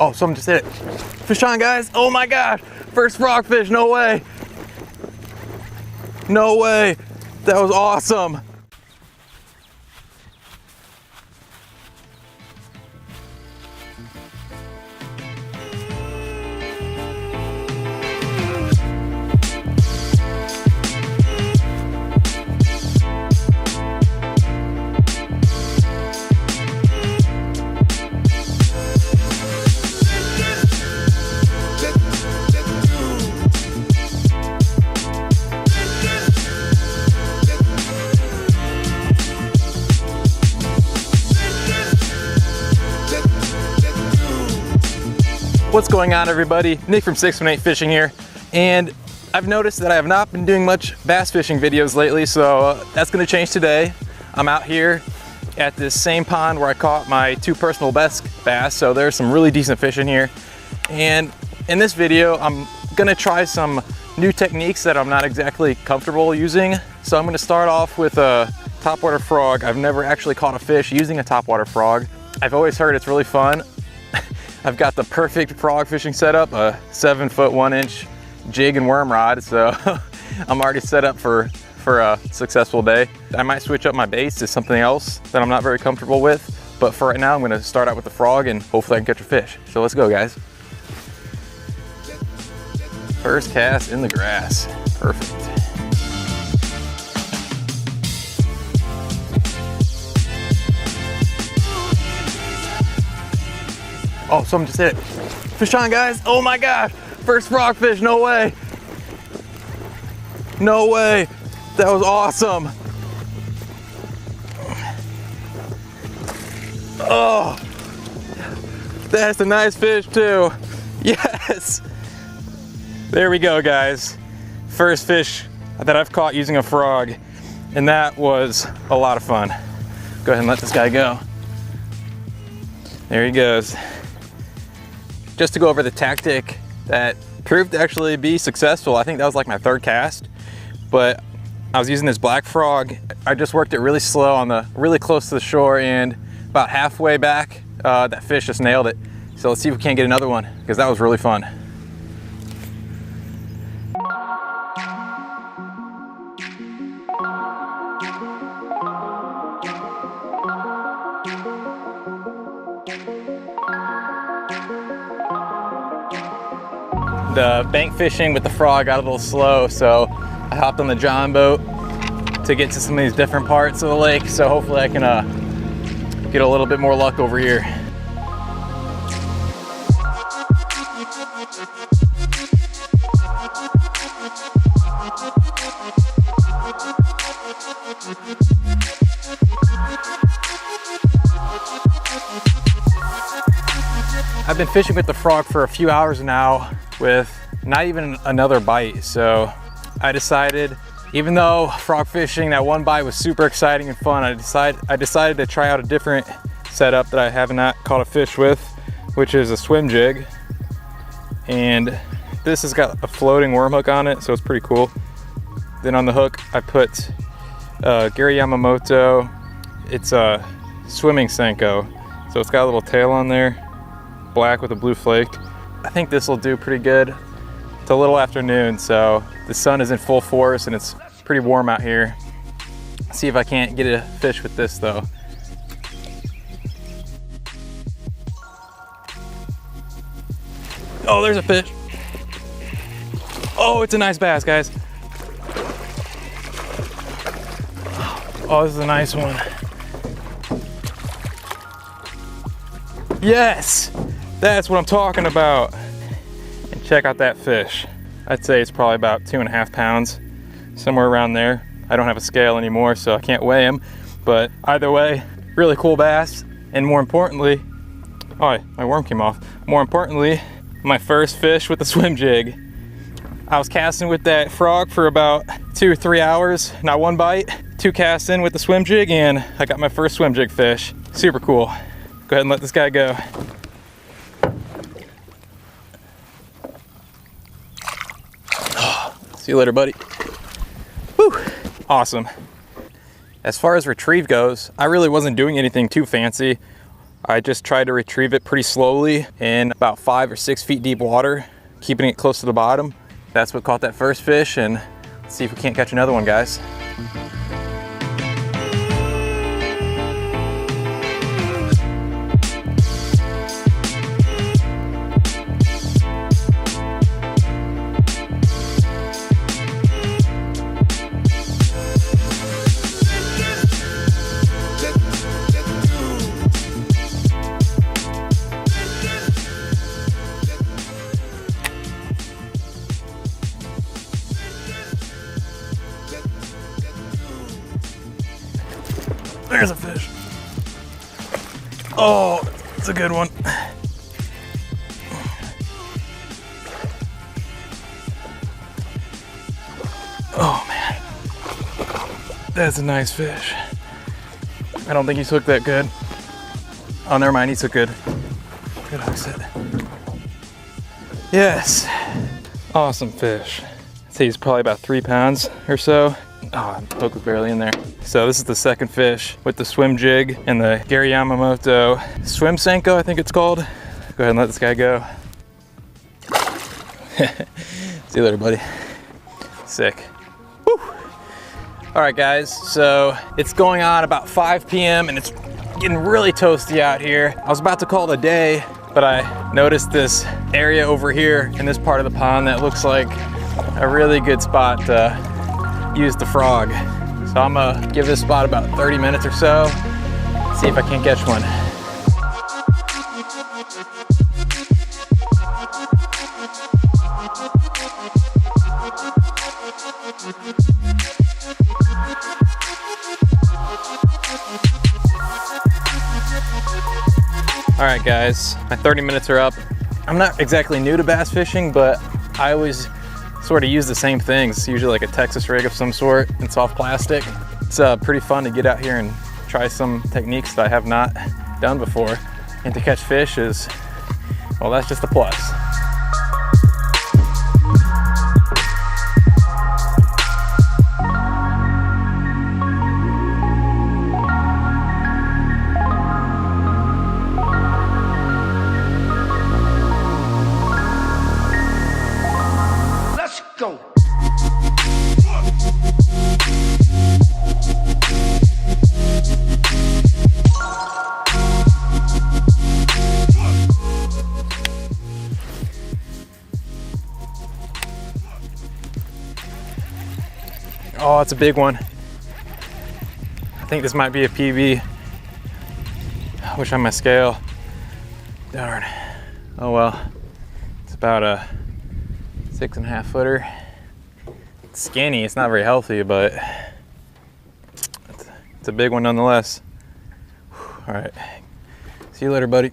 Oh, someone just hit it. Fish on, guys. Oh my gosh. First frogfish, no way. No way. That was awesome. What's going on, everybody? Nick from 618 Fishing here, and I've noticed that I have not been doing much bass fishing videos lately, so that's going to change today. I'm out here at this same pond where I caught my 2 personal best bass, so there's some really decent fish in here. And in this video, I'm going to try some new techniques that I'm not exactly comfortable using. So I'm going to start off with a topwater frog. I've never actually caught a fish using a topwater frog. I've always heard it's really fun. I've got the perfect frog fishing setup, a 7-foot 1-inch jig and worm rod, so I'm already set up for a successful day. I might switch up my baits to something else that I'm not very comfortable with, but for right now I'm gonna start out with the frog and hopefully I can catch a fish. So let's go, guys. First cast in the grass, perfect. Oh, someone just hit it. Fish on, guys. Oh my gosh. First frogfish, no way. No way. That was awesome. Oh, that's a nice fish too. Yes. There we go, guys. First fish that I've caught using a frog, and that was a lot of fun. Go ahead and let this guy go. There he goes. Just to go over the tactic that proved to actually be successful, I think that was like my 3rd cast, but I was using this black frog. I just worked it really slow on really close to the shore, and about halfway back, that fish just nailed it. So let's see if we can't get another one, because that was really fun. The bank fishing with the frog got a little slow, so I hopped on the John boat to get to some of these different parts of the lake, so hopefully I can get a little bit more luck over here. I've been fishing with the frog for a few hours now with not even another bite, so I decided, even though frog fishing, that one bite was super exciting and fun, I decided to try out a different setup that I have not caught a fish with, which is a swim jig. And this has got a floating worm hook on it, so it's pretty cool. Then on the hook I put Gary Yamamoto. It's a swimming Senko, so it's got a little tail on there, black with a blue flake. I think this will do pretty good. It's a little afternoon, so the sun is in full force and it's pretty warm out here. Let's see if I can't get a fish with this though. Oh, there's a fish. Oh, it's a nice bass, guys. Oh, this is a nice one. Yes, that's what I'm talking about. And check out that fish. I'd say it's probably about 2.5 pounds, somewhere around there. I don't have a scale anymore, so I can't weigh him. But either way, really cool bass. And more importantly, oh, my worm came off. More importantly, my first fish with the swim jig. I was casting with that frog for about 2 or 3 hours, not one bite. 2 casts in with the swim jig, and I got my first swim jig fish. Super cool. Go ahead and let this guy go. See you later, buddy. Woo, awesome. As far as retrieve goes, I really wasn't doing anything too fancy. I just tried to retrieve it pretty slowly in about 5 or 6 feet deep water, keeping it close to the bottom. That's what caught that first fish, and let's see if we can't catch another one, guys. There's a fish. Oh, it's a good one. Oh man, that's a nice fish. I don't think he's hooked that good. Oh, never mind, he's hooked good. Good hook set. Yes, awesome fish. I'd say he's probably about 3 pounds or so. Oh, the hook was barely in there. So this is the second fish with the swim jig and the Gary Yamamoto Swim Senko, I think it's called. Go ahead and let this guy go. See you later, buddy. Sick. Woo. All right, guys, so it's going on about 5 p.m. and it's getting really toasty out here. I was about to call it a day, but I noticed this area over here in this part of the pond that looks like a really good spot to use the frog. So I'm gonna give this spot about 30 minutes or so, see if I can't catch one. All right, guys, my 30 minutes are up. I'm not exactly new to bass fishing, but I always sort of use the same things. It's usually like a Texas rig of some sort and soft plastic. It's pretty fun to get out here and try some techniques that I have not done before. And to catch fish is, well, that's just a plus. Oh, it's a big one. I think this might be a PB. I wish I had my scale. Darn. Oh well. It's about a 6.5 footer. It's skinny, it's not very healthy, but it's a big one nonetheless. All right. See you later, buddy.